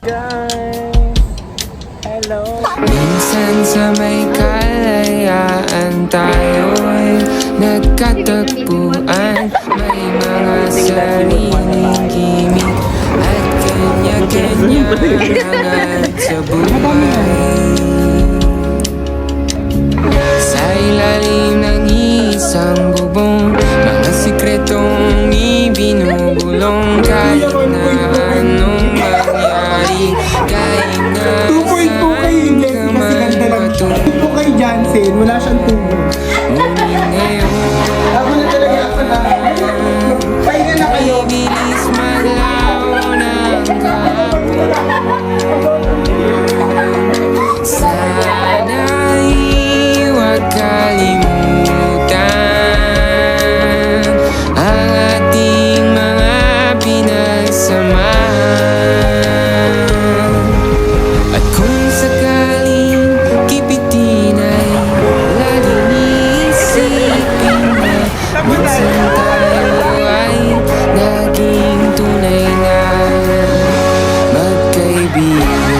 Guys, hello. Minsan sa may kalayaan tayo'y nagkatagpuan. May mga sariling gimmick at kanya-kanya hangat sa buhay. Sa ilalim ng isang bubong, mga sikretong ibinubulong. Kahit na anong mangyari, kahit na saan ka man patungo. Ito kay Jansen, wala siyang tubo. Ngunit ngayon, Ako na talaga ako na. Pahinga na kayo. bilis maglaw ng kahapon. Sana'y huwag kalimutan ang ating mga pinagsamahan. At kung sakaling kipitin ay laging iisipin na minsan tayo ay naging tunay na magkaibigan.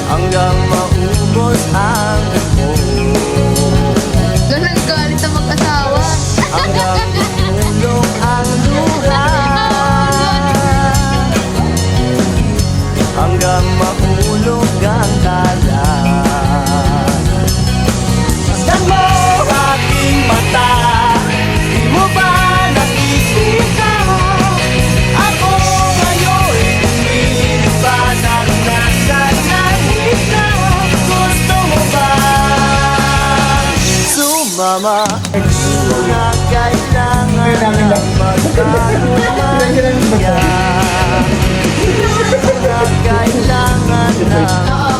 Hanggang maubos ang ito. Ganun galit sa mag-asawa. Hanggang tumulong ang luha. Hanggang mahulog ang kalan. Masdan mo aking mata. Di mo ba nakikita? Ako ngayon lumiliwanag na sa nakita. Gusto mo ba sumama? Mga kailangan na magkaroon. Mga kailangan na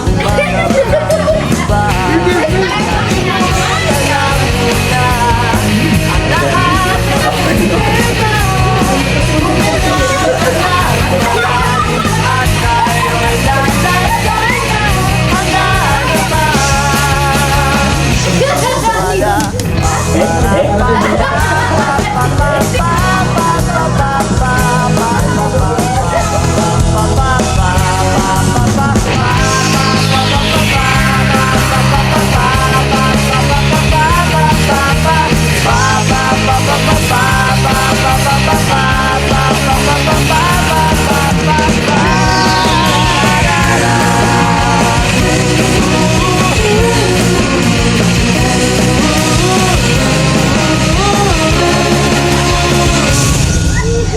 umanap ng iba. Alam mo na ang lahat ng pagkita. At tayo'y lalagay na magkano pa.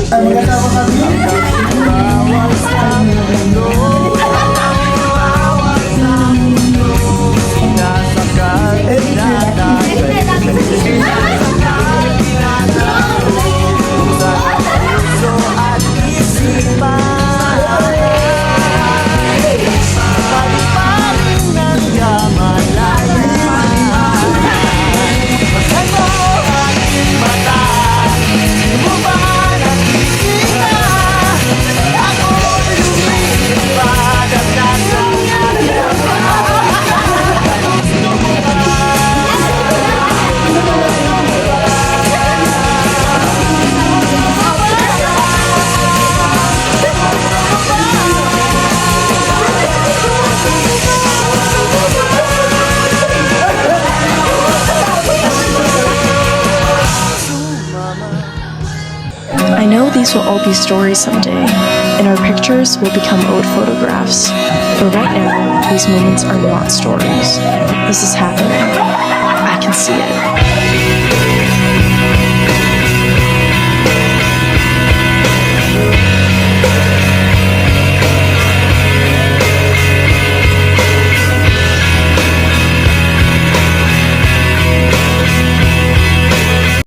Magkasama kami. I know these will all be stories someday, and our pictures will become old photographs. But right now, these moments are not stories. This is happening. I can see it.